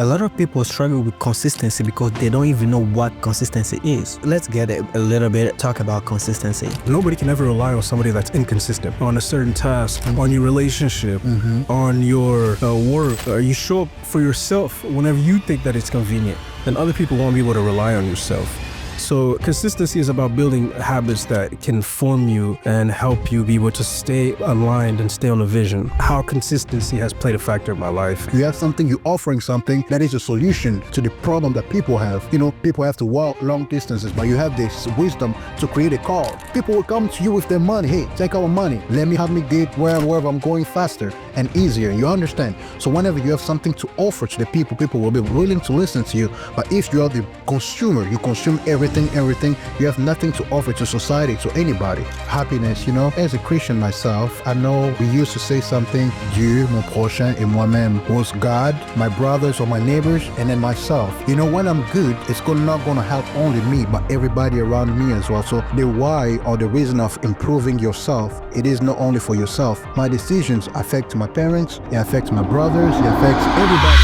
A lot of people struggle with consistency because they don't even know what consistency is. Let's get a little bit talk about consistency. Nobody can ever rely on somebody that's inconsistent on a certain task, on your relationship, on your work. You show up for yourself whenever you think that it's convenient, and other people won't be able to rely on yourself. So consistency is about building habits that can form you and help you be able to stay aligned and stay on a vision. How consistency has played a factor in my life. You have something, you're offering something that is a solution to the problem that people have. You know, people have to walk long distances, but you have this wisdom to create a call. People will come to you with their money. Hey, take our money. Let me get wherever I'm going faster and easier. You understand? So whenever you have something to offer to the people, people will be willing to listen to you. But if you are the consumer, you consume everything, you have nothing to offer to society, to anybody. Happiness, you know, as a Christian myself, I know we used to say something, Dieu, mon prochain, et moi-même, was God, my brothers or my neighbors, and then myself. You know, when I'm good, it's not going to help only me, but everybody around me as well. So the why or the reason of improving yourself, it is not only for yourself. My decisions affect my parents, it affects my brothers, it affects everybody.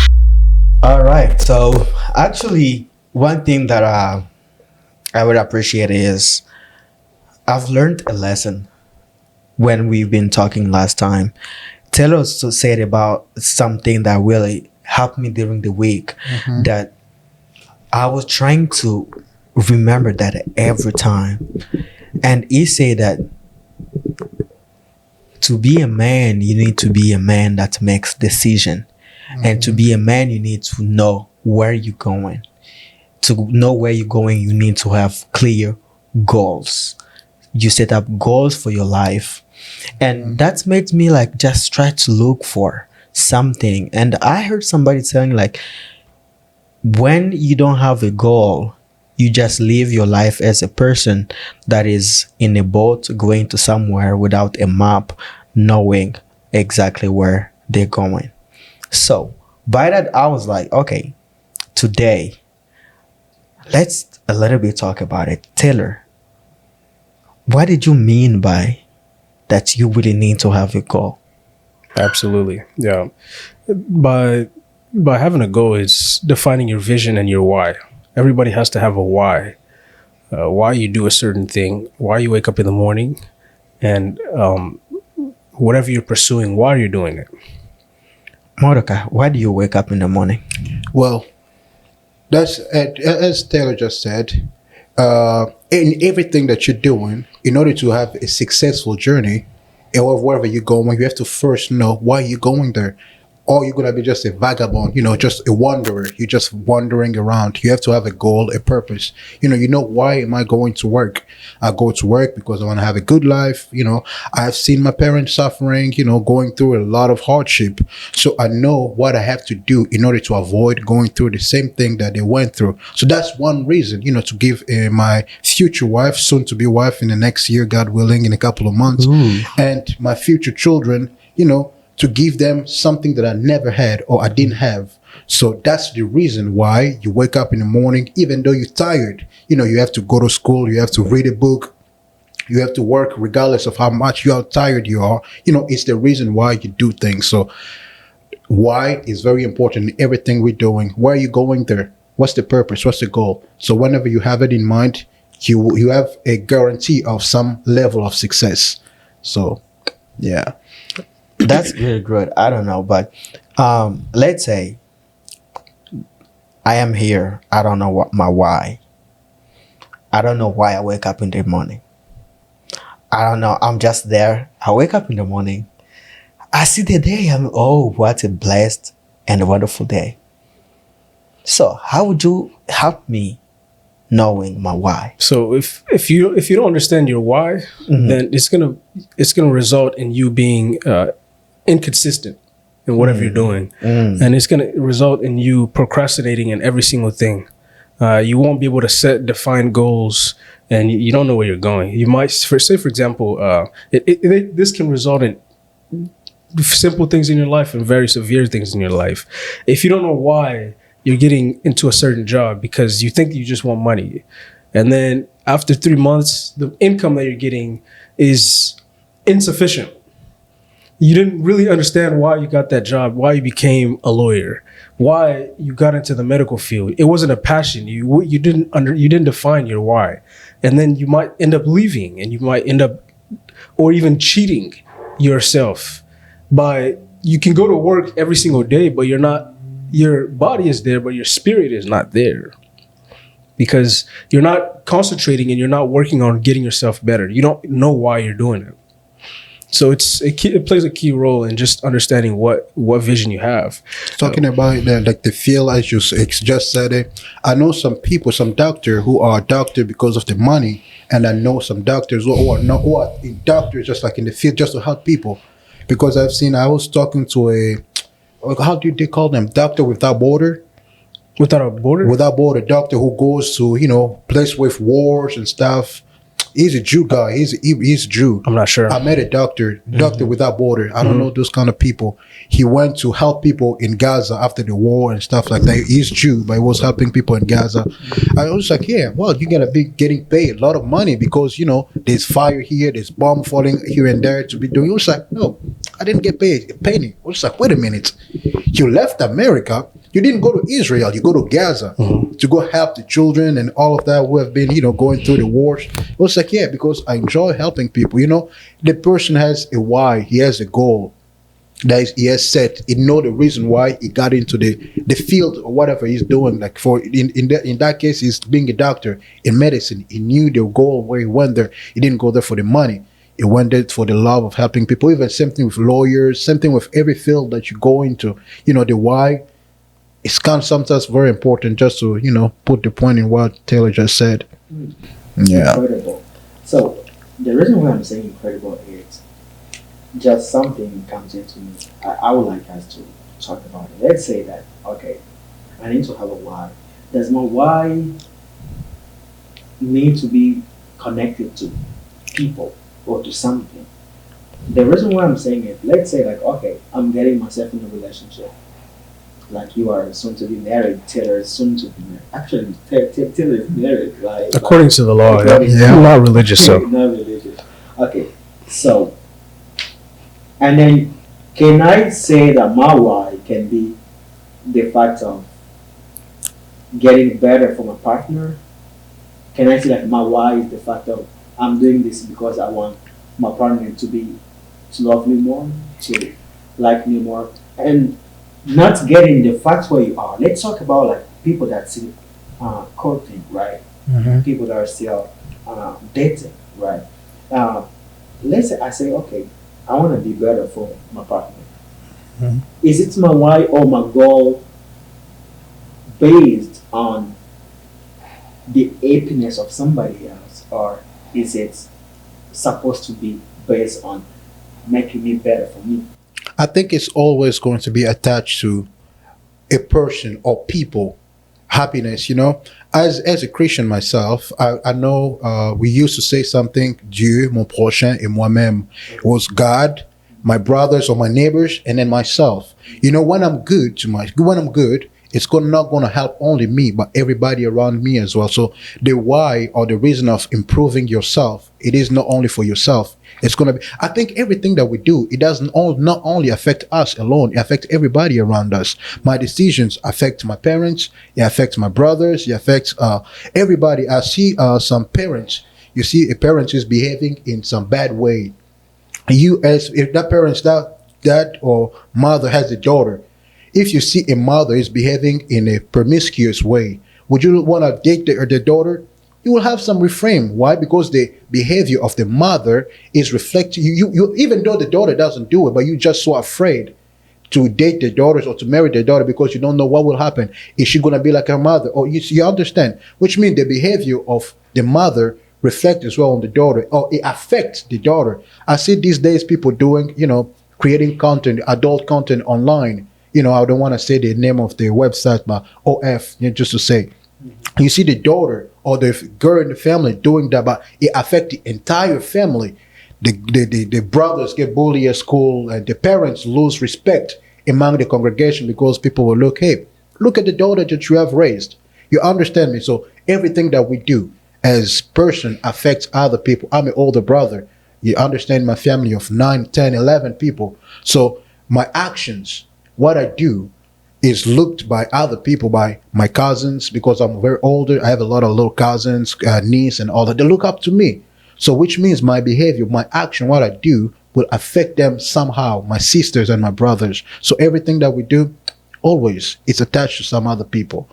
All right. So actually, one thing that I would appreciate is I've learned a lesson when we've been talking last time. Taylor said about something that really helped me during the week, that I was trying to remember that every time. And he said that to be a man, you need to be a man that makes decision. And to be a man, you need to know where you're going. To know where you're going, you need to have clear goals. You set up goals for your life. And that makes me like just try to look for something. And I heard somebody saying like, when you don't have a goal, you just live your life as a person that is in a boat going to somewhere without a map, knowing exactly where they're going. So by that, I was like, okay, today, let's a little bit talk about it. Taylor, what did you mean by that you really need to have a goal? Absolutely. Yeah. By having a goal is defining your vision and your why. Everybody has to have a why. Why you do a certain thing, why you wake up in the morning, and whatever you're pursuing, why you're doing it. Mordecai, why do you wake up in the morning? Well, that's as Taylor just said, in everything that you're doing, in order to have a successful journey, or wherever you're going, you have to first know why you're going there. Or you're going to be just a vagabond, you know, just a wanderer. You're just wandering around. You have to have a goal, a purpose. You know, why am I going to work? I go to work because I want to have a good life. You know, I've seen my parents suffering, you know, going through a lot of hardship. So I know what I have to do in order to avoid going through the same thing that they went through. So that's one reason, you know, to give my future wife, soon to be wife in the next year, God willing, in a couple of months, and my future children, you know, to give them something that I never had or I didn't have. So that's the reason why you wake up in the morning, even though you're tired. You know, you have to go to school, you have to read a book, you have to work regardless of how much you are tired you are. You know, it's the reason why you do things. So why is very important in everything we're doing. Why are you going there? What's the purpose? What's the goal? So whenever you have it in mind, you have a guarantee of some level of success. So, yeah. That's really good. I don't know, but let's say I am here. I don't know what my why. I don't know why I wake up in the morning. I don't know. I'm just there. I wake up in the morning. I see the day. What a blessed and wonderful day. So how would you help me knowing my why? So if you don't understand your why, then it's gonna result in you being inconsistent in whatever you're doing, and it's gonna result in you procrastinating in every single thing. You won't be able to set defined goals, and you don't know where you're going. You might, for example, this can result in simple things in your life and very severe things in your life. If you don't know why you're getting into a certain job because you think you just want money, and then after 3 months, the income that you're getting is insufficient. you didn't really understand why you got that job, why you became a lawyer, why you got into the medical field. It wasn't a passion. You didn't define your why, and then you might end up leaving, and you might end up, or even cheating yourself by, you can go to work every single day, but your body is there, but your spirit is not there, because you're not concentrating and you're not working on getting yourself better. You don't know why you're doing it. So it plays a key role in just understanding what vision you have. Talking about the field, as you just said it, I know some people, some doctors who are doctor because of the money, and I know some doctors who are doctors just like in the field just to help people. Because I was talking to how do they call them? Doctor Without Border? Without a border? Without Border, doctor who goes to, place with wars and stuff. He's a Jew guy. He's a Jew. I'm not sure. I met a doctor Without Border. I don't know those kind of people. He went to help people in Gaza after the war and stuff like that. He's Jew, but he was helping people in Gaza. I was like, yeah, well, you're going to be getting paid a lot of money because, there's fire here, there's bomb falling here and there to be doing. It was like, no, I didn't get paid a penny. I was like, wait a minute. You left America. You didn't go to Israel. You go to Gaza to go help the children and all of that who have been, going through the wars. It was like, yeah, because I enjoy helping people. The person has a why. He has a goal that he has set. He know the reason why he got into the field or whatever he's doing. Like in that case, he's being a doctor in medicine. He knew the goal where he went there. He didn't go there for the money. He went there for the love of helping people. Even same thing with lawyers. Same thing with every field that you go into. The why. It's kind of sometimes very important just to, put the point in what Taylor just said. Yeah. Incredible. So the reason why I'm saying incredible is just something comes into me. I would like us to talk about it. Let's say that, okay, I need to have a why. Does my why need to be connected to people or to something? The reason why I'm saying it, let's say like, okay, I'm getting myself in a relationship. Like you are soon to be married, Taylor is soon to be married. Actually, Taylor is married, right? According to the law, yeah. I'm not religious, so. Not religious. Okay, so, and then can I say that my why can be the fact of getting better for my partner? Can I say that my why is the fact of I'm doing this because I want my partner to love me more, to like me more, and not getting the facts where you are. Let's talk about like people that still courting, right? People that are still dating, right? Let's say I say, okay, I want to be better for my partner. Is it my why or my goal based on the happiness of somebody else, or is it supposed to be based on making me better for me? I think it's always going to be attached to a person or people happiness. As a Christian myself, I know we used to say something, Dieu, mon prochain, et moi-même. It was God, my brothers or my neighbors, and then myself. When I'm good, it's not going to help only me, but everybody around me as well. So the why or the reason of improving yourself, it is not only for yourself. It's going to be, I think everything that we do, it doesn't not only affect us alone, it affects everybody around us. My decisions affect my parents, it affects my brothers, it affects everybody. I see some parents, you see a parent is behaving in some bad way. If that parent's dad or mother has a daughter, if you see a mother is behaving in a promiscuous way, would you want to date the daughter? You will have some refrain. Why? Because the behavior of the mother is reflecting you even though the daughter doesn't do it, but you just so afraid to date the daughters or to marry the daughter because you don't know what will happen. Is she going to be like her mother? Or you understand? Which means the behavior of the mother reflects as well on the daughter, or it affects the daughter. I see these days people doing, creating content, adult content online. I don't want to say the name of the website, but OF, just to say. You see the daughter or the girl in the family doing that, but it affects the entire family. The brothers get bullied at school, and the parents lose respect among the congregation because people will look at the daughter that you have raised. You understand me? So everything that we do as person affects other people. I'm an older brother. You understand, my family of 9, 10, 11 people. So my actions, what I do, is looked by other people, by my cousins, because I'm very older. I have a lot of little cousins, niece, and all that. They look up to me. So which means my behavior, my action, what I do will affect them somehow, my sisters and my brothers. So everything that we do, always, it's attached to some other people.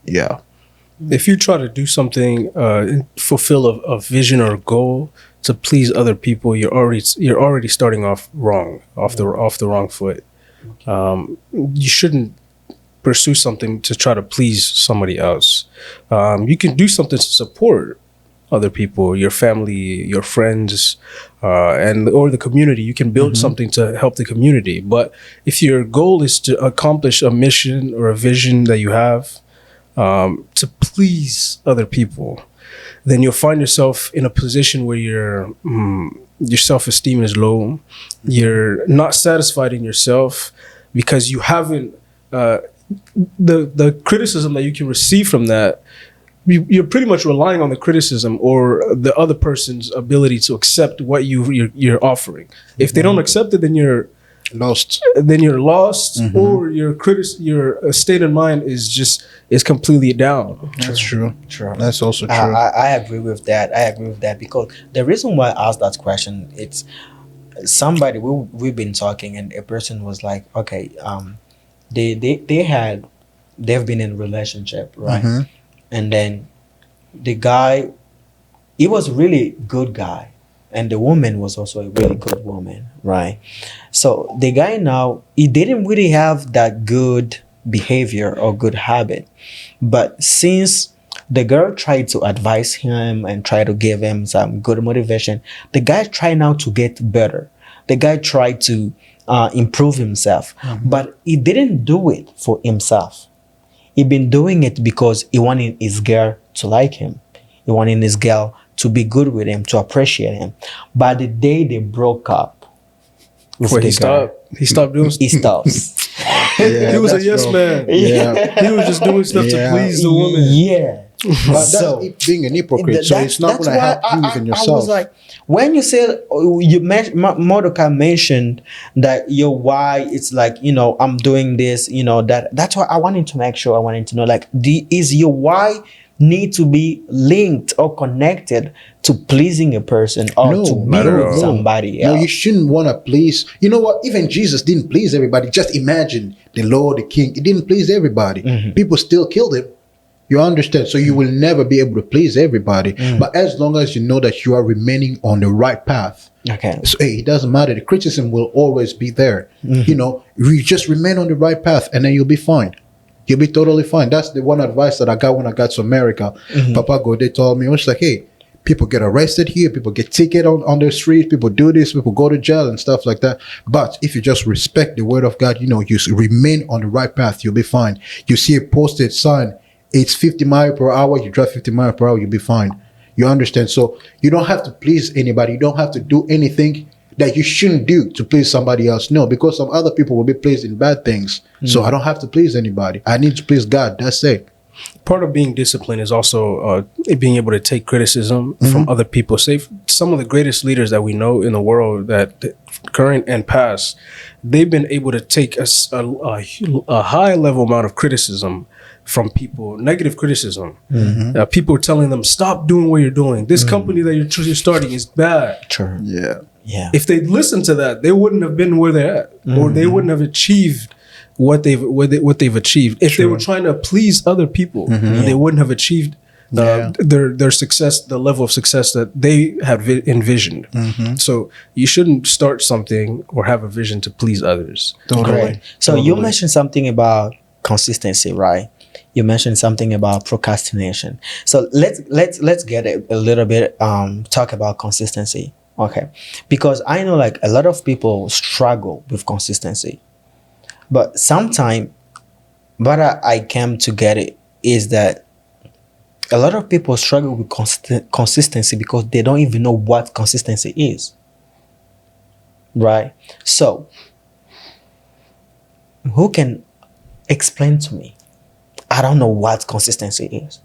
Yeah. If you try to do something, fulfill a vision or a goal to please other people, you're already starting off wrong, off the wrong foot. You shouldn't pursue something to try to please somebody else. You can do something to support other people, your family, your friends, or the community. You can build something to help the community. But if your goal is to accomplish a mission or a vision that you have to please other people, then you'll find yourself in a position where your self-esteem is low. You're not satisfied in yourself because you haven't the criticism that you can receive from that. You're pretty much relying on the criticism or the other person's ability to accept what you're offering. If they don't accept it, then you're Lost. Or your state of mind is completely down. That's true. True. That's also true. I agree with that. Because the reason why I asked that question, it's somebody we've been talking, and a person was like, okay, they've been in a relationship, right? And then the guy, he was really good guy, and the woman was also a really good woman, right? So the guy now, he didn't really have that good behavior or good habit, but since the girl tried to advise him and try to give him some good motivation, the guy tried now to get better. The guy tried to improve himself, but he didn't do it for himself. He been doing it because he wanted his girl to like him. He wanted his girl to be good with him, to appreciate him. But the day they broke up, He stopped doing. He stops. He was a yes man. Yeah. He was just doing stuff to please the woman. Yeah. But that's So, being an hypocrite. So it's not going to help you even yourself. I was like, when you say Mordecai mentioned that your why, it's like, I'm doing this, that's why I wanted to make sure. I wanted to know, like, is your why need to be linked or connected to pleasing a person or No, to be not at with all. somebody No, else? you shouldn't want to please. You know what? Even Jesus didn't please everybody. Just imagine the Lord, the King. He didn't please everybody. People still killed him. You understand? So you will never be able to please everybody. But as long as you know that you are remaining on the right path, Okay. so it doesn't matter. The criticism will always be there. You just remain on the right path, and then you'll be fine. You'll be totally fine. That's the one advice that I got when I got to America. Papa Gode told me, it was like, hey, people get arrested here, people get ticket on the street, people do this, people go to jail and stuff like that. But if you just respect the word of God, you remain on the right path, you'll be fine. You see a posted sign, it's 50 miles per hour, you drive 50 miles per hour, you'll be fine. You understand? So you don't have to please anybody. You don't have to do anything that you shouldn't do to please somebody else. No, because some other people will be pleased in bad things. So I don't have to please anybody. I need to please God. That's it. Part of being disciplined is also being able to take criticism from other people. Say some of the greatest leaders that we know in the world, that current and past, they've been able to take a high level amount of criticism from people, negative criticism. People telling them, stop doing what you're doing. This company that you're starting is bad. Sure. Yeah. Yeah. If they'd listened to that, they wouldn't have been where they're at, or they wouldn't have achieved what they've achieved. If they were trying to please other people, they wouldn't have achieved their success, the level of success that they had envisioned. So you shouldn't start something or have a vision to please others. Correct. So you mentioned something about consistency, right? You mentioned something about procrastination. So let's get a little bit talk about consistency. Okay, because I know like a lot of people struggle with consistency, but sometimes what I came to get it is that a lot of people struggle with consistency because they don't even know what consistency is, right? So who can explain to me? I don't know what consistency is.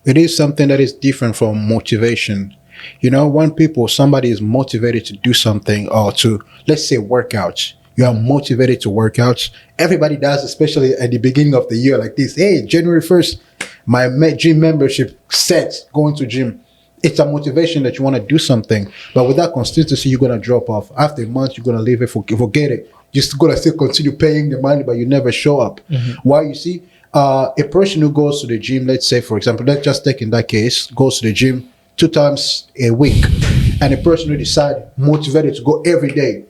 It is something that is different from motivation. You know, when somebody is motivated to do something or to, let's say, workouts, you are motivated to work out. Everybody does, especially at the beginning of the year like this. Hey, January 1st, my gym membership set, going to gym. It's a motivation that you want to do something. But without consistency, you're going to drop off. After a month, you're going to leave it, forget it. You're still going to still continue paying the money, but you never show up. Why? You see, a person who goes to the gym, let's say, for example, let's just take in that case, goes to the gym 2 times a week. And a person who decides motivated to go every day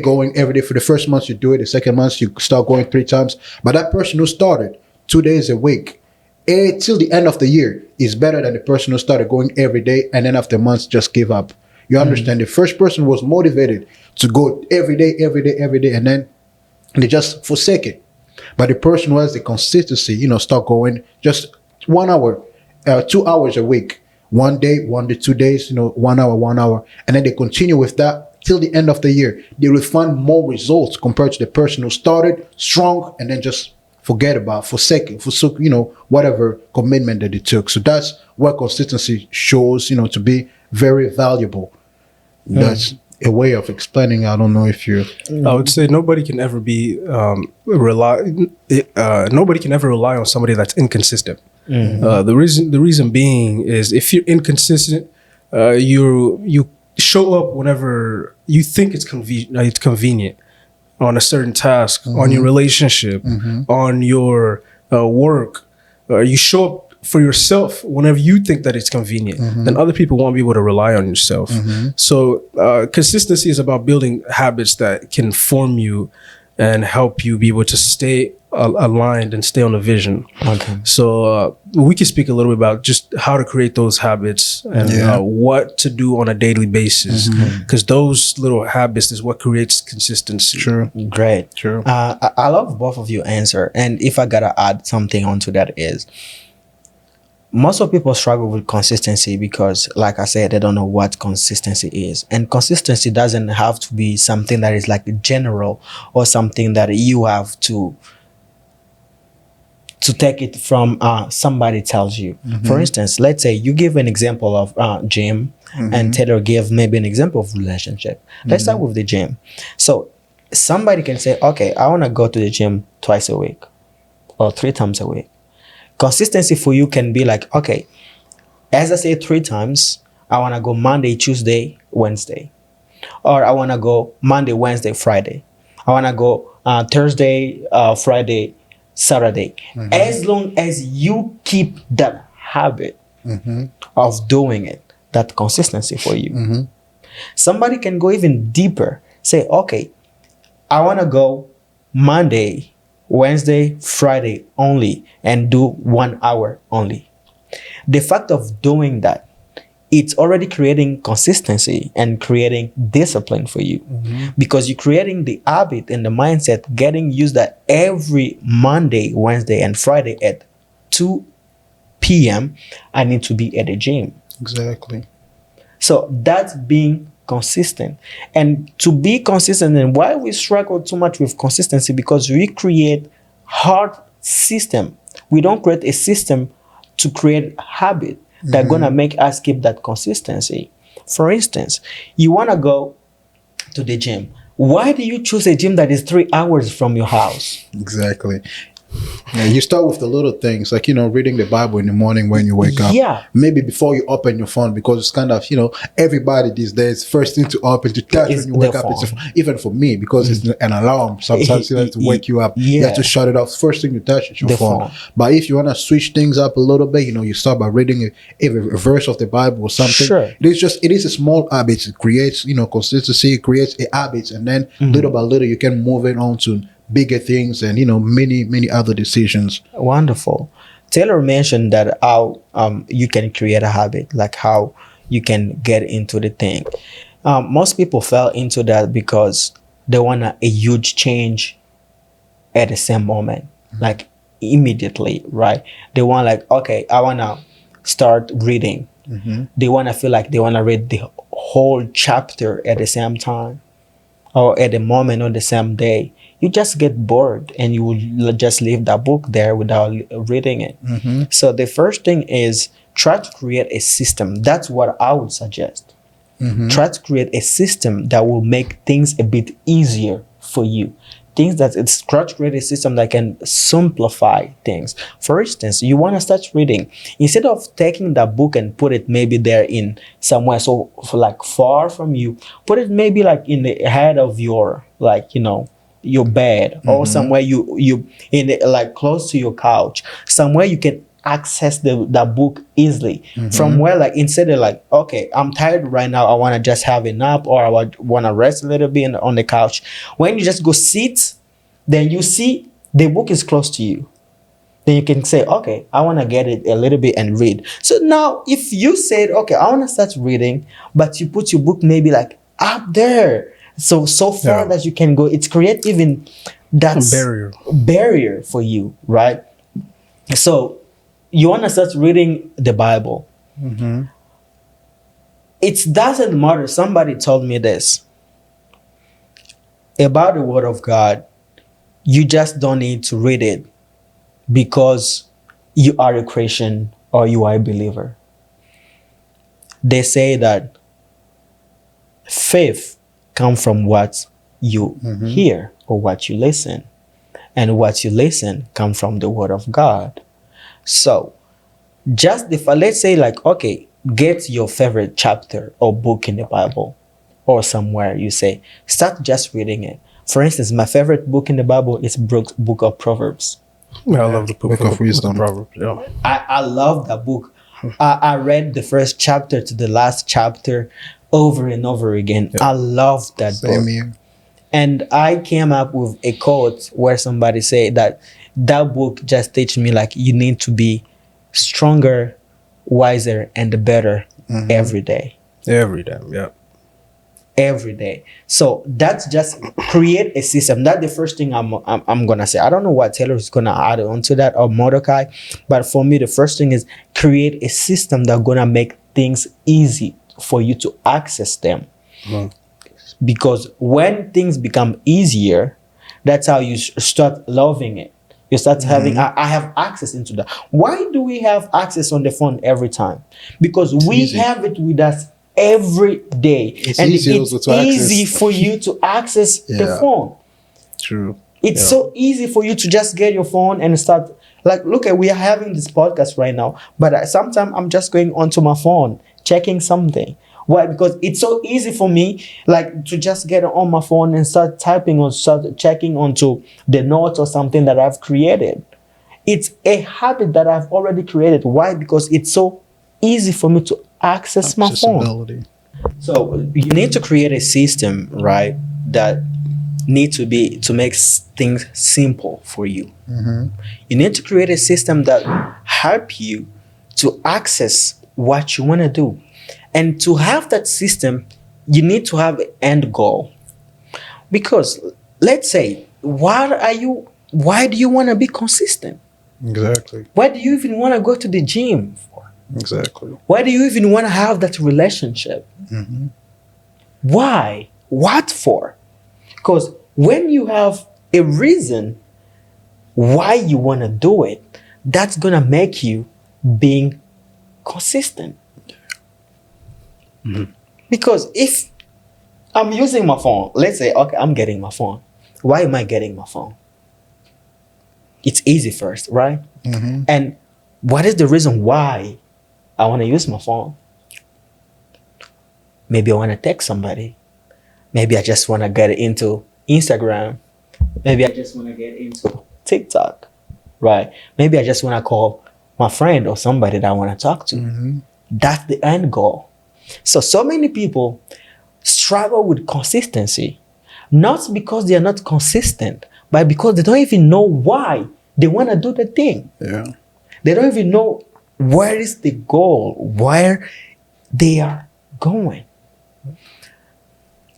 going every day. For the first month you do it, the second month you start going 3 times. But that person who started 2 days a week till the end of the year is better than the person who started going every day and then after months just give up. You understand? The first person was motivated to go every day, and then they just forsake it. But the person who has the consistency, start going just 1 hour, 2 hours a week, 1 day, 2 days, 1 hour, and then they continue with that till the end of the year. They will find more results compared to the person who started strong and then just forsake whatever commitment that they took. So that's what consistency shows, to be very valuable. That's a way of explaining. I don't know if you. I would say nobody can ever rely on somebody that's inconsistent. The reason being is if you're inconsistent, you show up whenever you think it's convenient on a certain task, on your relationship, on your work. You show up for yourself whenever you think that it's convenient. Then other people won't be able to rely on yourself. So consistency is about building habits that can form you and help you be able to stay aligned and stay on the vision. Okay. So we can speak a little bit about just how to create those habits and what to do on a daily basis, because those little habits is what creates consistency. True. Great. True. I love both of your answer. And if I gotta add something onto that is, most of people struggle with consistency because, like I said, they don't know what consistency is. And consistency doesn't have to be something that is like general or something that you have to take it from somebody tells you. For instance, let's say you give an example of gym and Taylor gave maybe an example of relationship. Let's start with the gym. So somebody can say, okay, I want to go to the gym twice a week or 3 times a week. Consistency for you can be like, okay, as I say 3 times, I want to go Monday, Tuesday, Wednesday. Or I want to go Monday, Wednesday, Friday. I want to go Thursday, Friday, Saturday. As long as you keep that habit of doing it, that consistency for you. Somebody can go even deeper. Say, okay, I want to go Monday, Wednesday, Friday only and do 1 hour only. The fact of doing that, it's already creating consistency and creating discipline for you because you're creating the habit and the mindset, getting used that every Monday, Wednesday, and Friday at 2 p.m. I need to be at the gym. Exactly. So that's being consistent. And to be consistent, and why we struggle too much with consistency, because we create hard system. We don't create a system to create habit that gonna make us keep that consistency. For instance, you wanna go to the gym. Why do you choose a gym that is 3 hours from your house? Exactly. Yeah, you start with the little things, like, reading the Bible in the morning when you wake up. Yeah. Maybe before you open your phone, because it's kind of, everybody these days, first thing to open, to touch when you wake up, is even for me, because it's an alarm. Sometimes you have to wake you up. You have to shut it off. First thing you touch is your phone. But if you want to switch things up a little bit, you start by reading a verse of the Bible or something. Sure. It is a small habit. It creates, consistency, it creates a habit. And then little by little, you can move it on to bigger things and many other decisions. Wonderful. Taylor mentioned that how you can create a habit, like how you can get into the thing. Most people fell into that because they want a huge change at the same moment, like immediately, right? They want like, okay, I want to start reading. They want to feel like they want to read the whole chapter at the same time or at the moment on the same day. You just get bored and you will just leave that book there without reading it. So the first thing is try to create a system. That's what I would suggest. Try to create a system that will make things a bit easier for you. Try to create a system that can simplify things. For instance, you want to start reading. Instead of taking that book and put it maybe there in somewhere so like far from you, put it maybe like in the head of your, like, you know, your bed, or somewhere you in the, like close to your couch, somewhere you can access that book easily. From where, like, instead of like, okay, I'm tired right now, I want to just have a nap, or I want to rest a little bit on the couch. When you just go sit, then you see the book is close to you. Then you can say, okay, I want to get it a little bit and read. So now if you said, okay, I want to start reading, but you put your book maybe like up there, so far that you can go, it's create even that barrier for you, right? So you want to start reading the Bible. It doesn't matter. Somebody told me this about the Word of God. You just don't need to read it because you are a Christian or you are a believer. They say that faith comes from what you hear or what you listen. And what you listen comes from the Word of God. So, just let's say, like, okay, get your favorite chapter or book in the Bible or somewhere, you say, start just reading it. For instance, my favorite book in the Bible is book of Proverbs. I love the book of wisdom. Proverbs. Yeah. I love that book. I read the first chapter to the last chapter over and over again. I love that book. Here. And I came up with a quote where somebody said that book just teach me, like, you need to be stronger, wiser, and better every day. Every day, yeah. Every day. So that's just create a system. That's the first thing I'm gonna say. I don't know what Taylor is gonna add on to that, or Mordecai, but for me the first thing is create a system that's gonna make things easy for you to access them. Because when things become easier, that's how you start loving it. You start having, I have access into that. Why do we have access on the phone every time? Because we have it with us every day. It's easy for you to access the phone. True. It's so easy for you to just get your phone and start. Like, look, we are having this podcast right now, but sometimes I'm just going onto my phone, checking something. Why? Because it's so easy for me, like, to just get on my phone and start typing or start checking onto the notes or something that I've created. It's a habit that I've already created. Why? Because it's so easy for me to access my phone. So you need to create a system, right, that need to make things simple for you. You need to create a system that help you to access what you want to do. And to have that system, you need to have an end goal. Because let's say, why do you want to be consistent? Exactly. Why do you even want to go to the gym for? Exactly. Why do you even want to have that relationship? Why? What for? Because when you have a reason why you want to do it, that's going to make you being consistent. Because if I'm using my phone, let's say, okay, I'm getting my phone. Why am I getting my phone? It's easy first, right? And what is the reason why I want to use my phone? Maybe I want to text somebody. Maybe I just want to get into Instagram. Maybe I just want to get into TikTok, right? Maybe I just want to call my friend or somebody that I want to talk to. That's the end goal. So many people struggle with consistency, not because they are not consistent, but because they don't even know why they want to do the thing. They don't even know where is the goal, where they are going.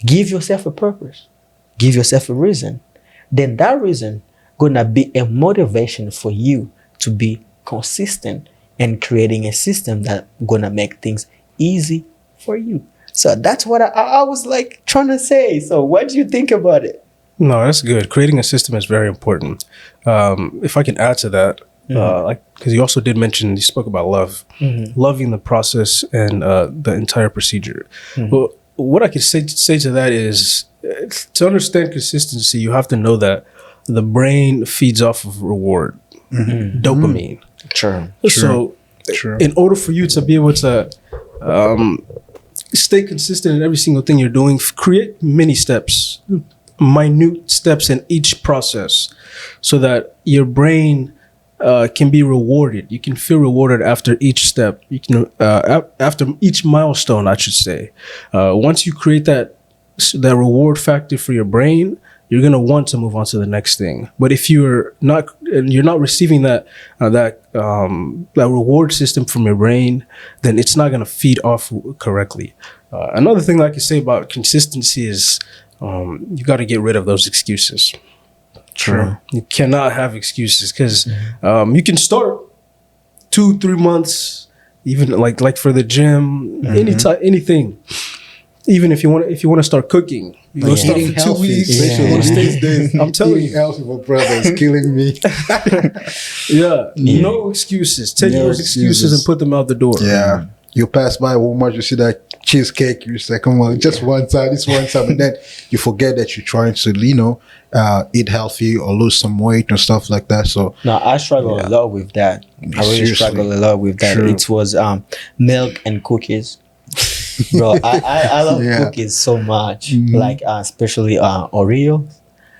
Give yourself a purpose. Give yourself a reason. Then that reason gonna be a motivation for you to be consistent and creating a system that gonna make things easy for you. So that's what I was like trying to say. So what do you think about it? No, that's good. Creating a system is very important. If I can add to that, like because you also did mention, you spoke about love, loving the process and the entire procedure. Well, what I could say to that is, to understand consistency, you have to know that the brain feeds off of reward, dopamine. True. So, in order for you to be able to stay consistent in every single thing you're doing, create mini steps, minute steps in each process, so that your brain can be rewarded. You can feel rewarded after each step. You can after each milestone, I should say. Once you create that reward factor for your brain, you're gonna want to move on to the next thing. But if you're not receiving that reward system from your brain, then it's not gonna feed off correctly. Another thing that I can say about consistency is you got to get rid of those excuses. True. You cannot have excuses, because you can start 2-3 months, even like for the gym, anything. Even if you want to start cooking, you go start Eating for 2 weeks. I'm telling Eating you, healthy, my brother, is killing me. no excuses. Take those excuses and put them out the door. Yeah. You pass by Walmart, you see that cheesecake, you say, come on, just one time, this one time. And then you forget that you're trying to, eat healthy or lose some weight and stuff like that. So, No, I struggle a lot with that. I really Seriously. struggle a lot with that. True. It was milk and cookies. Bro, I love cookies so much. Like, especially Oreo.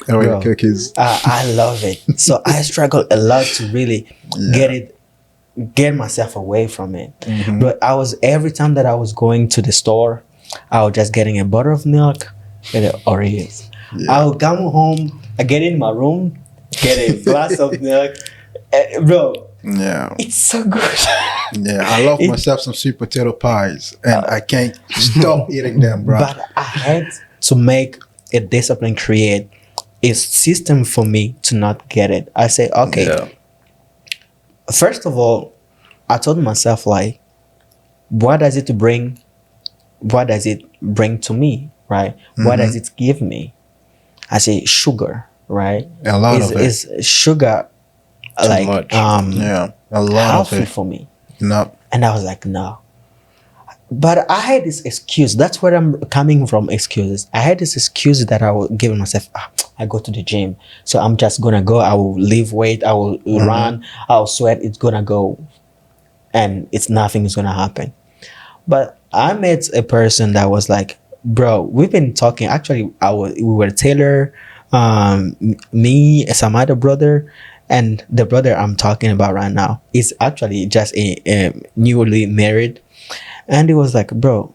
Bro. cookies. I love it. So I struggle a lot to really get myself away from it. But every time that I was going to the store, I was just getting a bottle of milk and the Oreos. I would come home, I get in my room, get a glass of milk. Bro, Yeah. it's so good. Yeah. I love myself some sweet potato pies, and I can't stop eating them, bro. But I had to make a discipline, create a system for me to not get it. I say, okay, first of all, I told myself, like, what does it bring to me, right? What does it give me? I say sugar, right? A lot of it. Is sugar Too like much. Yeah. A lot of healthy it. for me? No. And I was like, no. But I had this excuse. That's where I'm coming from, excuses. I had this excuse that I was giving myself, I go to the gym. So I'm just going to go. I will lift weight. I will run. I'll sweat. It's going to go. And nothing is going to happen. But I met a person that was like, bro, we've been talking. Actually, we were Taylor, me, some other brother. And the brother I'm talking about right now is actually just a newly married. And he was like, bro,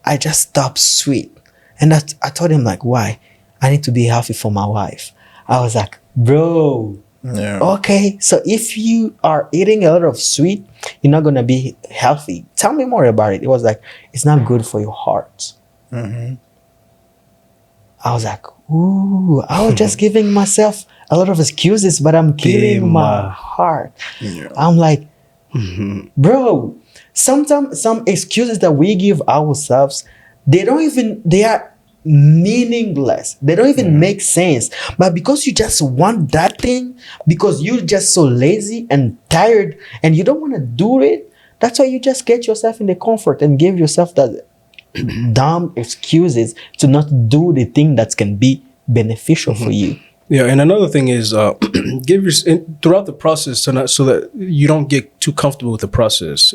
I just stopped sweet. And I told him, like, why? I need to be healthy for my wife. I was like, bro, okay. So if you are eating a lot of sweet, you're not going to be healthy. Tell me more about it. It was like, it's not good for your heart. I was like, ooh, I was just giving myself a lot of excuses, but I'm killing my heart. I'm like, bro, sometimes some excuses that we give ourselves, they are meaningless. They don't even make sense. But because you just want that thing, because you're just so lazy and tired and you don't want to do it, that's why you just get yourself in the comfort and give yourself that dumb excuses to not do the thing that can be beneficial for you. Yeah, and another thing is throughout the process, so that you don't get too comfortable with the process.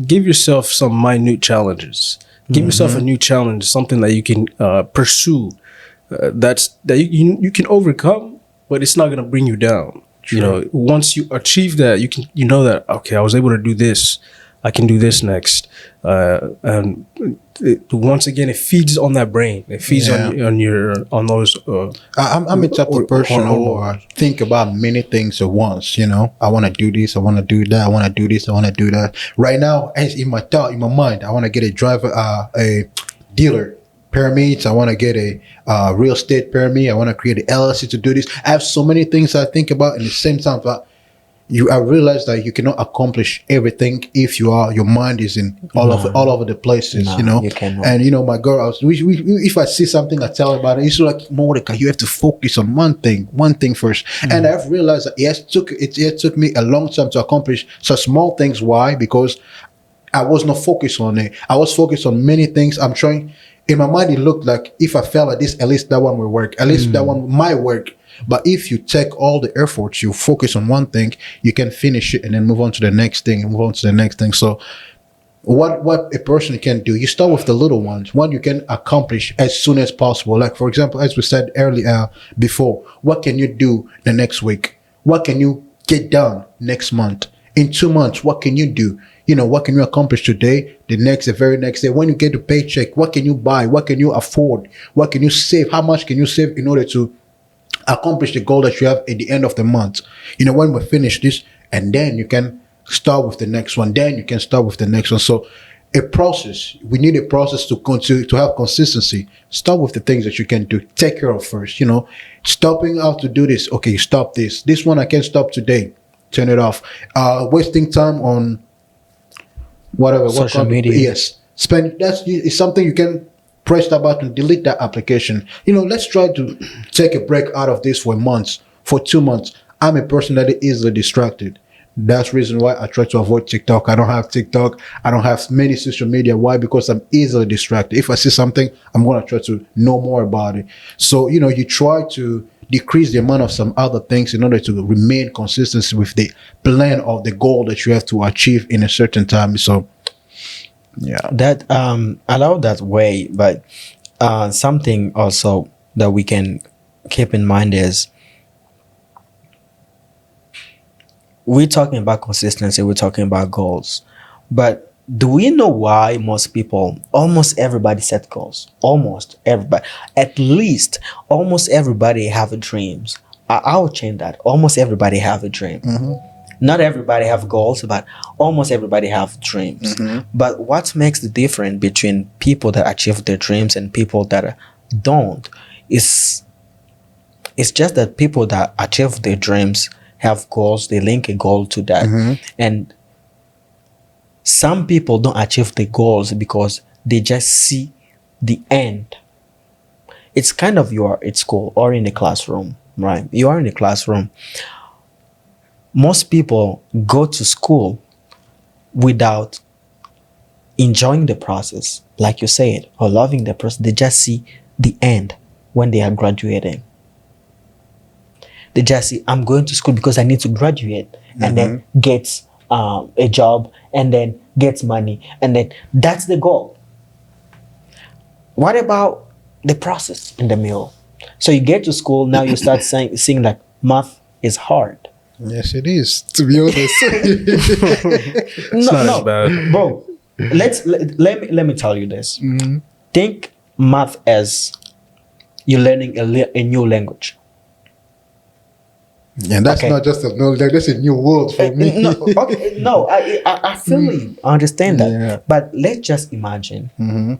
Give yourself some minute challenges. Give yourself a new challenge, something that you can pursue, that you can overcome, but it's not going to bring you down. True. Once you achieve that, you know that, okay, I was able to do this. I can do this next, and once again, it feeds on that brain. It feeds on those. I'm a type of person who think about many things at once. I want to do this. I want to do that. I want to do this. I want to do that. Right now, as in my mind, I want to get a dealer permits. I want to get a real estate permit. I want to create an LLC to do this. I have so many things I think about, and at the same time, I realized that you cannot accomplish everything if your mind is in all over the places, No, you know. you cannot. And you know, my girl, if I see something, I tell her about it. It's like, Mordecai, you have to focus on one thing first. And I've realized that it took me a long time to accomplish such small things. Why? Because I was not focused on it. I was focused on many things. I'm trying. In my mind, it looked like if I fail at this, at least that one will work. At least that one might work. But if you take all the efforts, you focus on one thing, you can finish it and then move on to the next thing and move on to the next thing. So what a person can do, you start with the little ones, one you can accomplish as soon as possible. Like, for example, as we said earlier before, what can you do the next week? What can you get done next month? In 2 months, what can you do? You know, what can you accomplish today, the very next day? When you get the paycheck, what can you buy? What can you afford? What can you save? How much can you save in order to accomplish the goal that you have at the end of the month? You know, when we finish this, and then you can start with the next one. Then you can start with the next one. So a process, we need a process to continue to have consistency. Start with the things that you can do. Take care of first, you know, stopping out to do this. Okay, stop this. This one I can't stop today. Turn it off. Wasting time on whatever. Social media. Yes. It's something you can press that button, delete that application. You know, let's try to take a break out of this for months, for 2 months. I'm a person that is easily distracted. That's the reason why I try to avoid TikTok. I don't have TikTok. I don't have many social media. Why? Because I'm easily distracted. If I see something, I'm going to try to know more about it. So, you know, you try to decrease the amount of some other things in order to remain consistent with the plan of the goal that you have to achieve in a certain time. So, yeah, that allow that way. But something also that we can keep in mind is we're talking about consistency, we're talking about goals, but do we know why almost everybody set goals? Almost everybody, at least almost everybody have dreams. I'll change that. Almost everybody have a dream. Not everybody have goals, but almost everybody have dreams. But what makes the difference between people that achieve their dreams and people that don't is it's just that people that achieve their dreams have goals, they link a goal to that. And some people don't achieve the goals because they just see the end. It's kind of you are at school or in the classroom, right? You are in the classroom. Most people go to school without enjoying the process, like you said, or loving the process. They just see the end when they are graduating. They just say, I'm going to school because I need to graduate and then get a job and then get money. And then that's the goal. What about the process in the middle? So you get to school, now you start seeing that math is hard. Yes, it is, to be honest. It's not as bad. Bro, let me tell you this. Think math as you're learning a new language. And that's not just a no, that's a new world for me. I feel you. I understand that. Yeah. But let's just imagine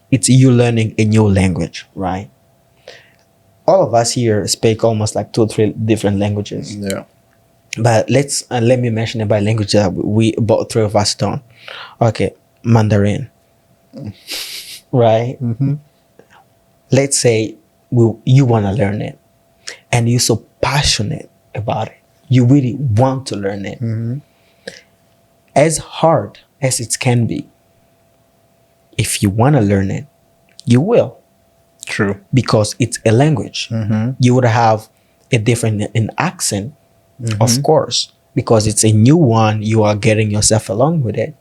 it's you learning a new language, right? All of us here speak almost like 2 or 3 different languages. Yeah. But let me mention about language that we both 3 of us don't. Okay, Mandarin, right? Let's say you want to learn it, and you're so passionate about it. You really want to learn it. As hard as it can be, if you want to learn it, you will. True. Because it's a language. You would have a different accent, of course, because it's a new one. You are getting yourself along with it.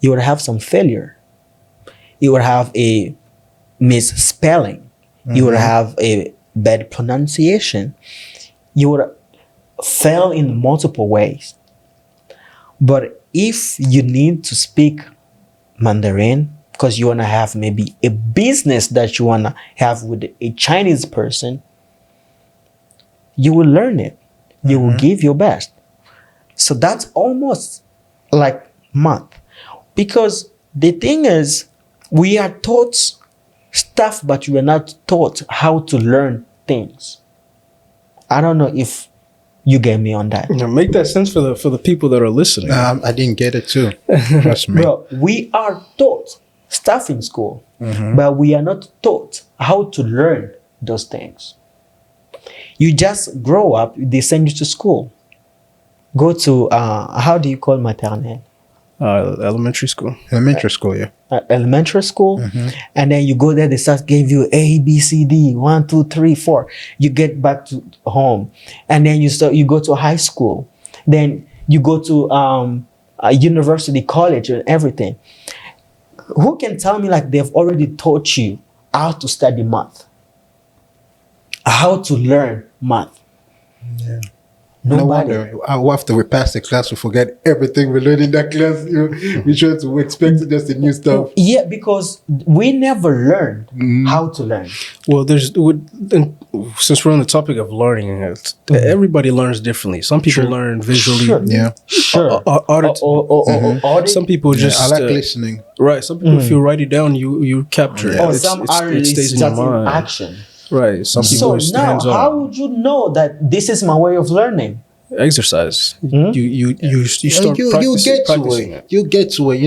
You would have some failure. You would have a misspelling. You would have a bad pronunciation. You would fail in multiple ways. But if you need to speak Mandarin because you want to have maybe a business that you want to have with a Chinese person, you will learn it. You will give your best. So that's almost like math. Because the thing is, we are taught stuff, but we are not taught how to learn things. I don't know if You get me on that. Make that sense for the people that are listening. I didn't get it too. Trust me. Bro, we are taught stuff in school, but we are not taught how to learn those things. You just grow up, they send you to school. Go to, how do you call maternelle? Elementary school. Elementary school, yeah. Elementary school, and then you go there, they start giving you A, B, C, D, 1, 2, 3, 4. You get back to home, and then you go to high school, then you go to a university, college, and everything. Who can tell me like they've already taught you how to study math, how to learn math? Yeah. Nobody. No wonder after we pass the class, we forget everything we learned in that class. We try to expect just the new stuff. Yeah, because we never learned how to learn. Well, since we're on the topic of learning, everybody learns differently. Some people learn visually. Sure. Yeah. Sure. Some people just I like listening. Right. Some people, if you write it down, you capture it. Yeah. Or It's- some it's- are it stays in your just in mind. action. Right. Some people So are now, hands-on. how would you know that this is my way of learning? Exercise. You start practicing it. You get to it.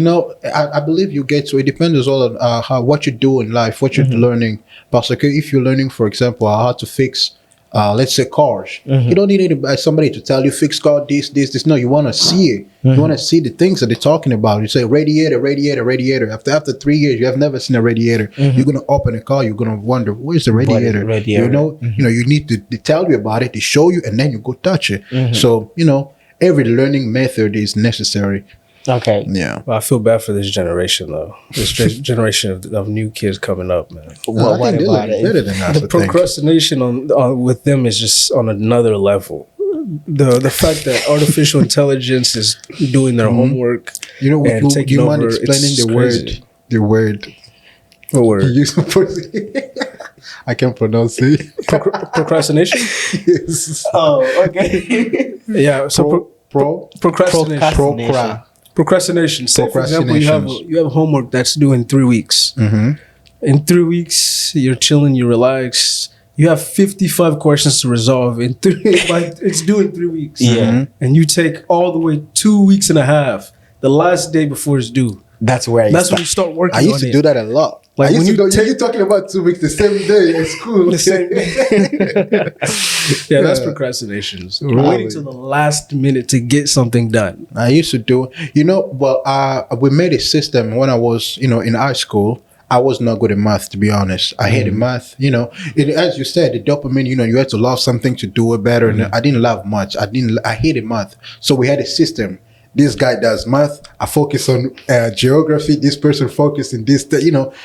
I believe you get to it. It depends all on what you do in life, what you're learning. Parce que if you're learning, for example, how to fix, let's say, cars, you don't need somebody to tell you fix car this. No, you want to see it. You want to see the things that they're talking about. You say radiator. After 3 years, you have never seen a radiator. You're gonna open a car. You're gonna wonder where's the radiator. You need to tell you about it, to show you, and then you go touch it. So every learning method is necessary. Okay. Yeah. Well, I feel bad for this generation, though. This generation of new kids coming up, man. What I think they're about better it? than us. I think. Procrastination on with them is just on another level. The fact that artificial intelligence is doing their homework, You know, and do taking you mind over, explaining it's the crazy. word? The word. What word? You supposed I can't pronounce it. Procrastination? Yes. Oh, okay. Yeah. So procrastination. Procrastination. Procrastination. Say, for example, you have homework that's due in 3 weeks. In 3 weeks, you're chilling, you relax. You have 55 questions to resolve in 3. It's due in 3 weeks. Yeah. And you take all the way 2 weeks and a half, the last day before it's due. That's where That's when you start working. I used to do that a lot. Like when you're talking about 2 weeks the same day at school. The same yeah, that's procrastination. Really? Waiting till the last minute to get something done. I used to do, we made a system when I was, in high school. I was not good at math, to be honest. I hated math, as you said, the dopamine, you had to love something to do it better. And I didn't love much. I hated math. So we had a system. This guy does math. I focus on geography. This person focused in this,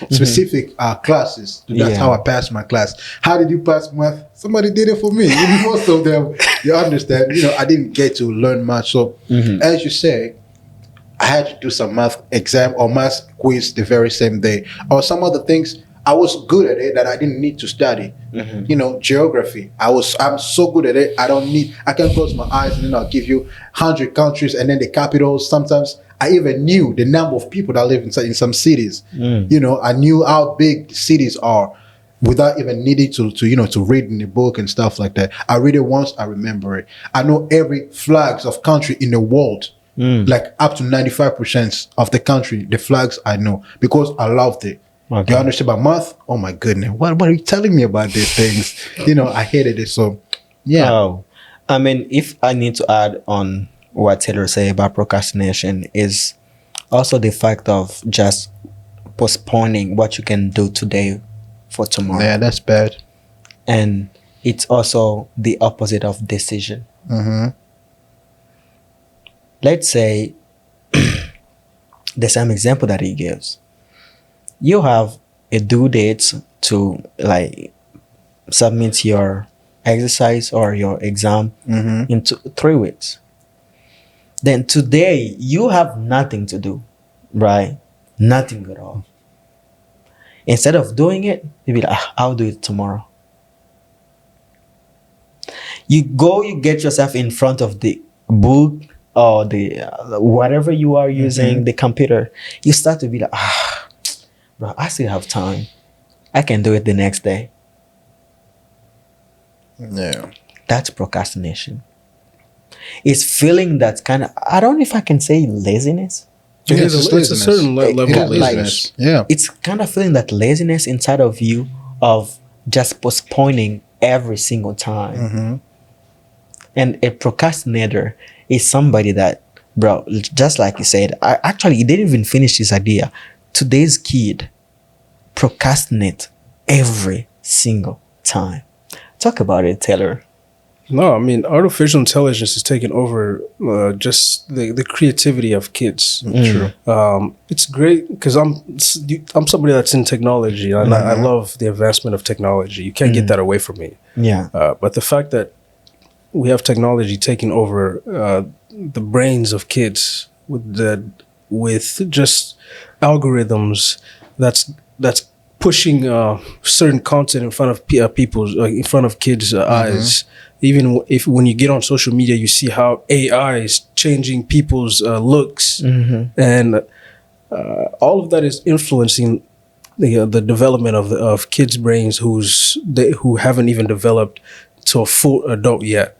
specific classes. That's how I passed my class. How did you pass math? Somebody did it for me. Most of them, you understand. I didn't get to learn much. So, as you say, I had to do some math exam or math quiz the very same day, or some other things. I was good at it that I didn't need to study. Geography. I'm so good at it. I can close my eyes and then I'll give you 100 countries and then the capitals. Sometimes I even knew the number of people that live in some cities. I knew how big the cities are without even needing to read in the book and stuff like that. I read it once, I remember it. I know every flags of country in the world. Like up to 95% of the country, the flags I know because I loved it. Okay. You understand about math? Oh my goodness. What are you telling me about these things? I hated it. So, yeah. Oh, I mean, if I need to add on what Taylor said about procrastination is also the fact of just postponing what you can do today for tomorrow. Yeah, that's bad. And it's also the opposite of decision. Let's say the same example that he gives. You have a due date to submit your exercise or your exam in 3 weeks. Then today you have nothing to do, right? Nothing at all. Instead of doing it, you be like, I'll do it tomorrow. You get yourself in front of the book or the whatever you are using, the computer. You start to be like, bro, I still have time. I can do it the next day. Yeah. That's procrastination. It's feeling that kind of, I don't know if I can say laziness. It is it's it's a certain level Yeah, of like- laziness. Yeah. It's kind of feeling that laziness inside of you of just postponing every single time. And a procrastinator is somebody that, bro, just like you said, he didn't even finish his idea. Today's kid procrastinate every single time. Talk about it, Taylor. No, I mean, artificial intelligence is taking over just the creativity of kids. True. It's great because I'm somebody that's in technology, and I love the advancement of technology. You can't get that away from me. Yeah. But the fact that we have technology taking over the brains of kids with just algorithms that's pushing certain content in front of people's in front of kids' eyes. Even if when you get on social media, you see how AI is changing people's looks, and all of that is influencing the development of kids' brains who haven't even developed to a full adult yet.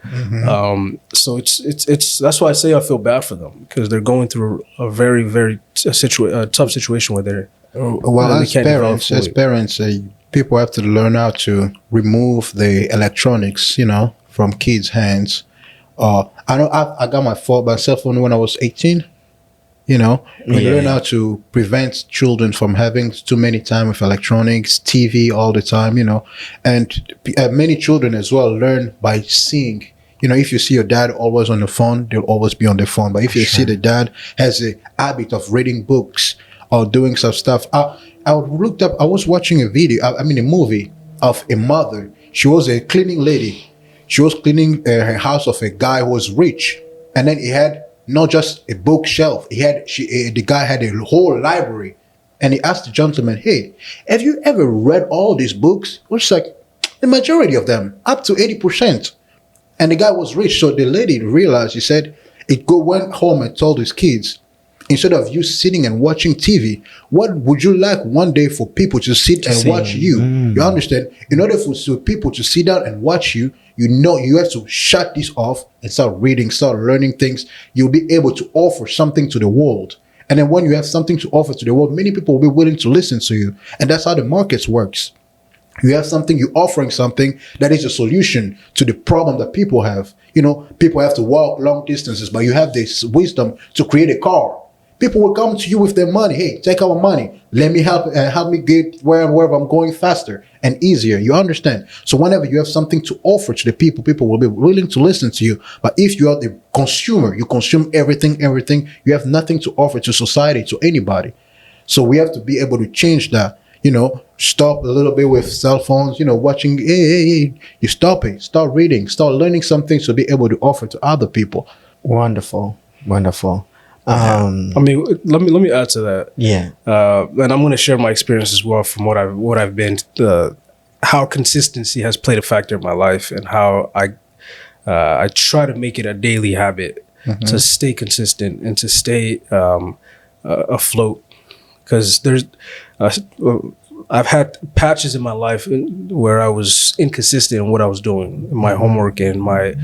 So it's that's why I say I feel bad for them, because they're going through a very, very tough situation where they're Well, they as can't develop parents, people have to learn how to remove the electronics, from kids' hands. I know I got my cell phone when I was 18. We learn how to prevent children from having too many time with electronics, TV all the time, and many children as well learn by seeing. If you see your dad always on the phone, they'll always be on the phone. But if you see the dad has a habit of reading books or doing some stuff, I looked up. I was watching a movie of a mother. She was a cleaning lady. She was cleaning her house of a guy who was rich, and then he had not just a bookshelf. The guy had a whole library, and he asked the gentleman, "Hey, have you ever read all these books?" Which is like the majority of them, up to 80%. And the guy was rich, so the lady realized. He said, went home and told his kids, instead of you sitting and watching TV, what would you like one day for people to sit and watch you? You understand? In order for people to sit down and watch you, you have to shut this off and start reading, start learning things. You'll be able to offer something to the world. And then when you have something to offer to the world, many people will be willing to listen to you. And that's how the markets works. You have something, you're offering something that is a solution to the problem that people have. People have to walk long distances, but you have this wisdom to create a car. People will come to you with their money. Hey, take our money. Let me help me get wherever I'm going faster and easier. You understand? So whenever you have something to offer to the people will be willing to listen to you. But if you are the consumer, you consume everything, you have nothing to offer to society, to anybody. So we have to be able to change that. Stop a little bit with cell phones, watching. Hey, you stop it. Start reading. Start learning something to be able to offer to other people. Wonderful. I mean, let me add to that. Yeah. And I'm going to share my experience as well from what I've been. How consistency has played a factor in my life, and how I try to make it a daily habit to stay consistent and to stay afloat. Because I've had patches in my life where I was inconsistent in what I was doing, in my homework and my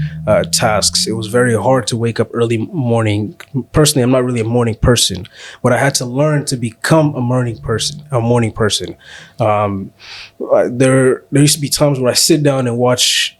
tasks. It was very hard to wake up early morning. Personally, I'm not really a morning person, but I had to learn to become a morning person. There used to be times where I sit down and watch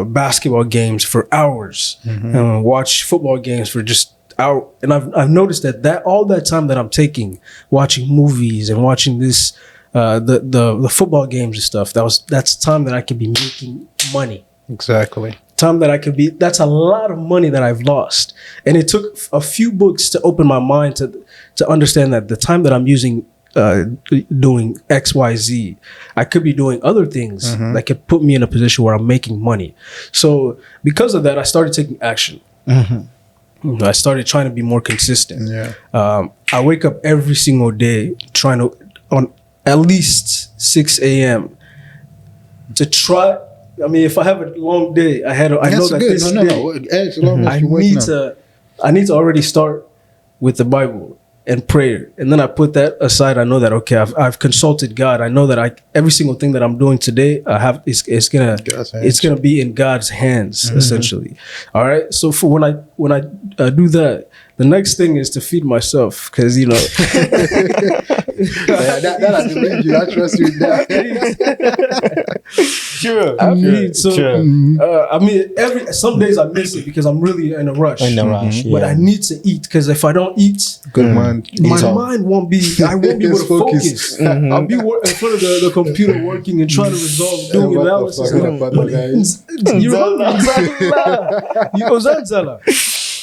basketball games for hours and watch football games for just hours. And I've noticed that all that time that I'm taking watching movies and watching this the football games and stuff, that's time that I could be making money. Exactly. Time that that's a lot of money that I've lost. And it took a few books to open my mind to understand that the time that I'm using doing XYZ, I could be doing other things that could put me in a position where I'm making money. So because of that, I started taking action. I started trying to be more consistent. I wake up every single day trying to, on at least 6 a.m. to try. I mean, if I have a long day ahead, I know that good. this day, As long as you wake up. I need to already start with the Bible. and prayer. And then I put that aside. I know that, okay, I've consulted God. I know that every single thing that I'm doing today, it's gonna be in God's hands, essentially. All right. So for when I do that, the next thing is to feed myself, because that I believe you. I trust you with that. Sure. I mean, some days I miss it because I'm really in a rush. But I need to eat, because if I don't eat, my mind won't be. I won't be able to focus. I'll be in front of the computer working and trying to resolve, doing analysis.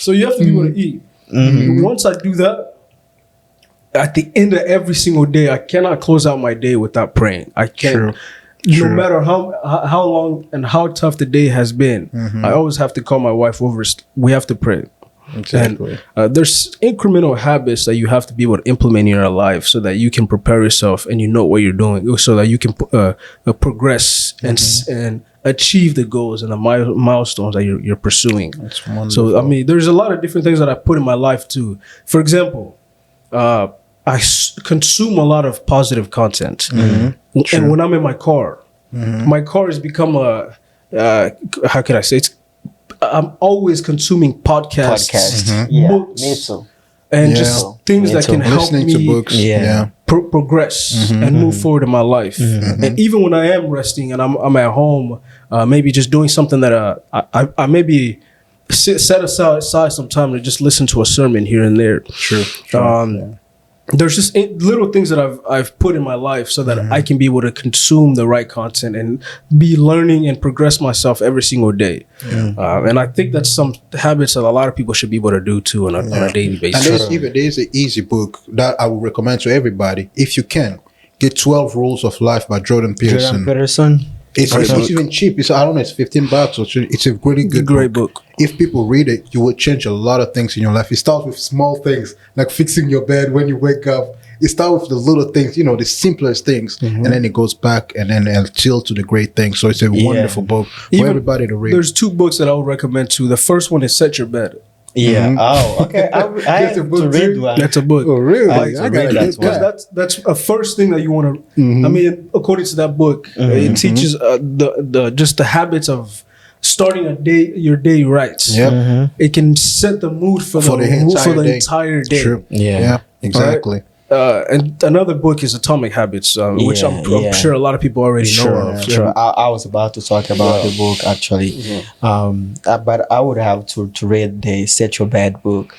So you have to be able to eat. Once I do that, at the end of every single day, I cannot close out my day without praying. I can't. No matter how long and how tough the day has been, I always have to call my wife over. We have to pray. Exactly. And there's incremental habits that you have to be able to implement in your life so that you can prepare yourself and you know what you're doing, so that you can progress and achieve the goals and the milestones that you're pursuing. That's wonderful. So, I mean, there's a lot of different things that I put in my life too. For example, I consume a lot of positive content. And when I'm in my car has become how can I say, I'm always consuming podcasts, books, me too. and just things that can help listening me to books. progress and move forward in my life. And even when I am resting and I'm at home, maybe just doing something that I maybe set aside some time to just listen to a sermon here and there. There's just little things that I've put in my life so that I can be able to consume the right content and be learning and progress myself every single day. And I think that's some habits that a lot of people should be able to do too on a daily basis. And there's an easy book that I would recommend to everybody. If you can, get 12 Rules of Life by Jordan Peterson. It's even cheap. I don't know, it's $15 or so. It's a really great book. If people read it, you will change a lot of things in your life. It starts with small things, like fixing your bed when you wake up. It starts with the little things, the simplest things, and then it goes back and then until to the great things. So it's a wonderful book for everybody to read. There's 2 books that I would recommend too. The first one is Set Your Bed. Oh, okay. I have to read one. That's a book. Oh, really? I got that one. Because that's a first thing that you want to. I mean, according to that book, it teaches the habits of starting your day right. It can set the mood for the entire day. True. Yeah. Exactly. Right? And another book is Atomic Habits, which I'm sure a lot of people already know of. Sure. I was about to talk about the book actually, but I would have to read the Set Your Bed book.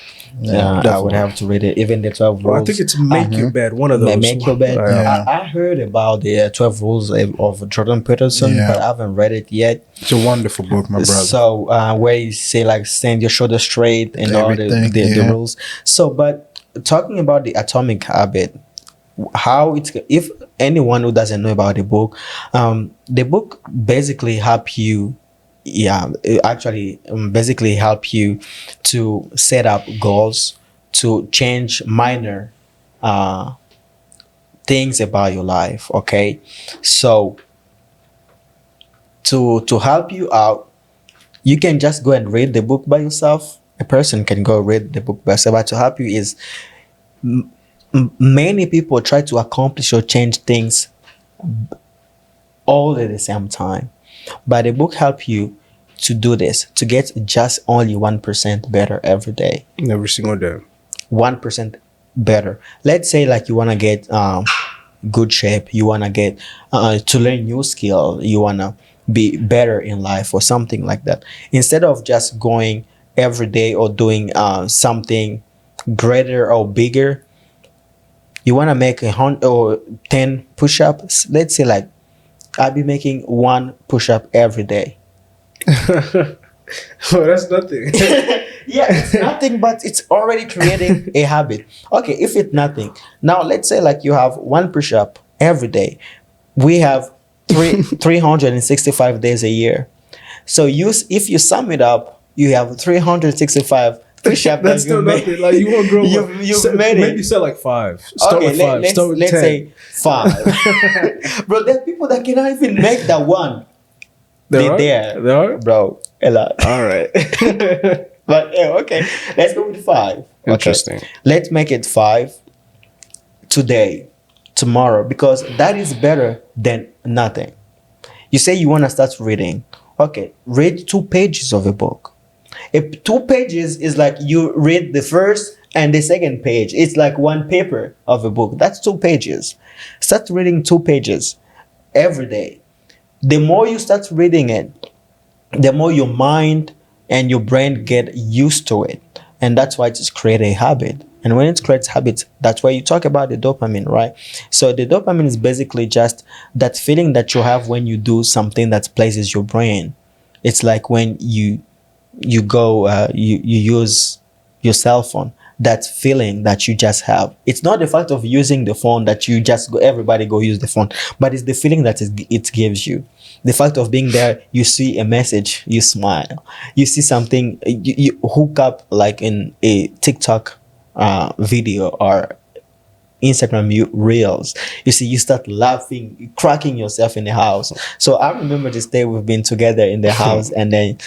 I would have to read it, even the 12 rules. I think it's Make Your Bed, one of those. Make Your Bed. I heard about the 12 rules of Jordan Peterson, but I haven't read it yet. It's a wonderful book, my brother. So where you say like stand your shoulder straight and everything, all the rules. So, but talking about the Atomic Habit, how it's, if anyone who doesn't know about the book basically help you basically help you to set up goals, to change minor things about your life. Okay, so to help you out, you can just go and read the book by yourself. A person can go read the book by yourself. But to help you is many people try to accomplish or change things all at the same time. But the book helps you to do this, to get just only 1% better every day. Every single day. 1% better. Let's say like you want to get good shape, you want to get to learn new skill, you want to be better in life or something like that. Instead of just going every day or doing something greater or bigger, you want to make 100 or 10 push-ups. Let's say like I'll be making 1 push-up every day. Oh, that's nothing. Yeah, it's nothing, but it's already creating a habit. Okay, if it's nothing, now let's say like you have 1 push-up every day. We have 365 days a year. So if you sum it up, you have 365 push-ups. That's still nothing. Like you won't grow. You've made it. Maybe say like 5. Start with 5. Start with 10. Let's say 5. Bro, there's people that cannot even make that one. There are? Bro, a lot. All right. But yeah, okay, let's go with 5. Okay. Interesting. Let's make it 5 today, tomorrow, because that is better than nothing. You say you want to start reading. Okay, read 2 pages of a book. If 2 pages is like you read the first and the second page, it's like 1 paper of a book. That's 2 pages. Start reading 2 pages every day. The more you start reading it, the more your mind and your brain get used to it. And that's why it just create a habit. And when it creates habits, that's why you talk about the dopamine, right? So the dopamine is basically just that feeling that you have when you do something that pleases your brain. It's like when you go, you use your cell phone. That feeling that you just have. It's not the fact of using the phone that you just go, everybody go use the phone, but it's the feeling that it gives you. The fact of being there, you see a message, you smile. You see something, you hook up like in a TikTok video or Instagram reels. You see, you start laughing, cracking yourself in the house. So I remember this day we've been together in the house, and then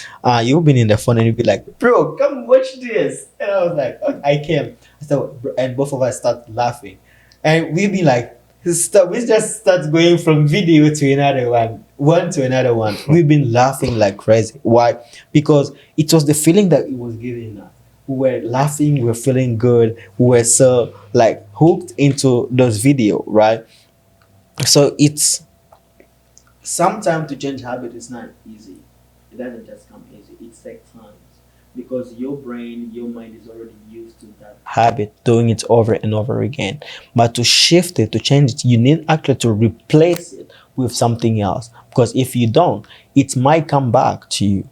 you've been in the phone, and you'd be like, "Bro, come watch this." And I was like, okay, I came. So, and both of us start laughing, and we'd be like, we just start going from video to another one to another one. We've been laughing like crazy. Why? Because it was the feeling that it was giving us. We were laughing, we were feeling good, we were so like hooked into those video, right? So it's sometimes to change habit is not easy. It doesn't just come easy. It takes time because your brain, your mind is already used to that habit, doing it over and over again. But to shift it, to change it, you need actually to replace it with something else. Because if you don't, it might come back to you.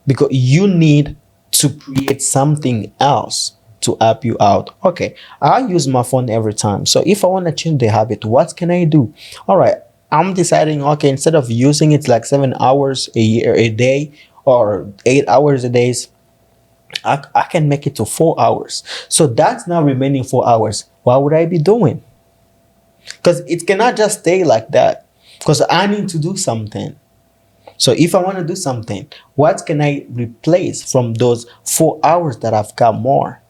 Because you need to create something else to help you out. Okay, I use my phone every time. So if I want to change the habit, what can I do? All right, I'm deciding, okay, instead of using it like 7 hours a day or 8 hours a day, I can make it to 4 hours. So that's now remaining 4 hours. What would I be doing? Because it cannot just stay like that. Because I need to do something. So if I want to do something, what can I replace from those 4 hours that I've got more?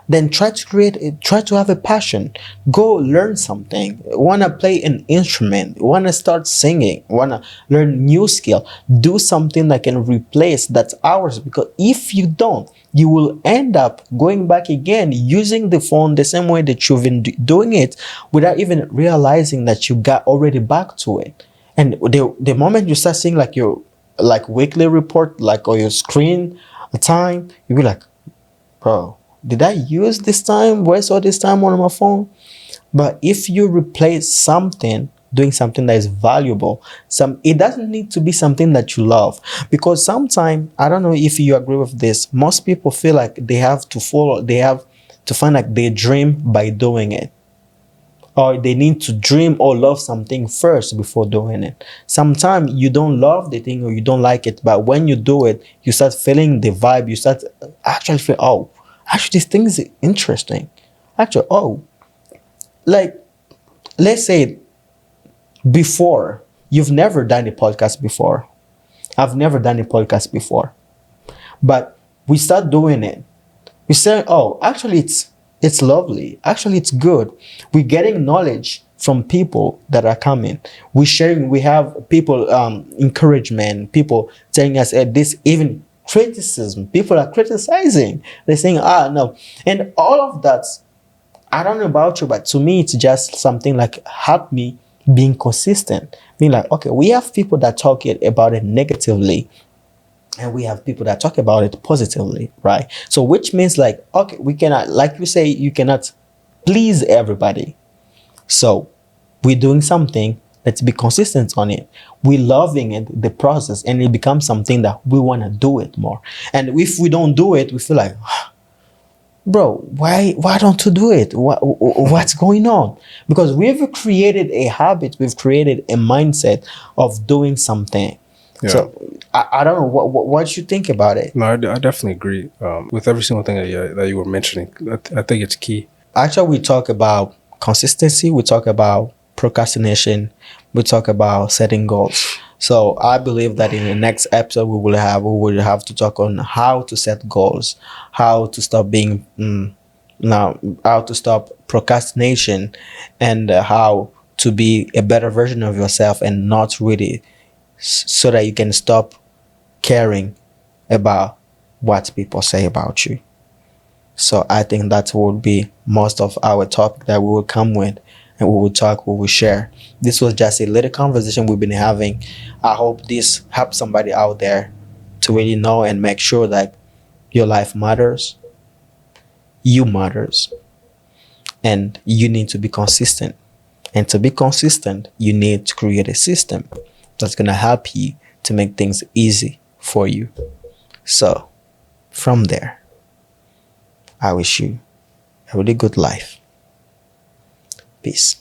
Then try to have a passion. Go learn something. Want to play an instrument. Want to start singing. Want to learn new skill. Do something that can replace that hours. Because if you don't, you will end up going back again, using the phone the same way that you've been doing it without even realizing that you got already back to it. And the moment you start seeing like your like weekly report, like or your screen time, you'll be like, bro, did I use this time? Waste all this time on my phone? But if you replace something, doing something that is valuable, it doesn't need to be something that you love. Because sometimes, I don't know if you agree with this, most people feel like they have to find like they dream by doing it. Or they need to dream or love something first before doing it. Sometimes you don't love the thing or you don't like it, but when you do it, you start feeling the vibe. You start actually feel, oh, actually this thing is interesting. Actually, oh, like, let's say before, you've never done a podcast before. I've never done a podcast before. But we start doing it. We say, oh, actually it's lovely. Actually, it's good. We're getting knowledge from people that are coming. We're sharing. We have people encouragement. People telling us this, even criticism. People are criticizing. They're saying, no. And all of that, I don't know about you, but to me, it's just something like help me being consistent. Being like, okay, we have people that talk about it negatively. And we have people that talk about it positively, right? So which means like, okay, we cannot, like you say, you cannot please everybody. So we're doing something, let's be consistent on it. We're loving it, the process, and it becomes something that we want to do it more. And if we don't do it, we feel like, bro, why don't you do it? What's going on? Because we've created a habit, we've created a mindset of doing something. Yeah. So I don't know what you think about it. No, I definitely agree with every single thing that you were mentioning. I think it's key. Actually, we talk about consistency. We talk about procrastination. We talk about setting goals. So I believe that in the next episode we will have to talk on how to set goals, how to stop being now how to stop procrastination, and how to be a better version of yourself and not really so that you can stop caring about what people say about you. So I think that would be most of our topic that we will come with, and we will talk, we will share. This was just a little conversation we've been having. I hope this helps somebody out there to really know and make sure that your life matters, you matters, and you need to be consistent. And to be consistent, you need to create a system that's going to help you to make things easy for you. So from there, I wish you a really good life. Peace.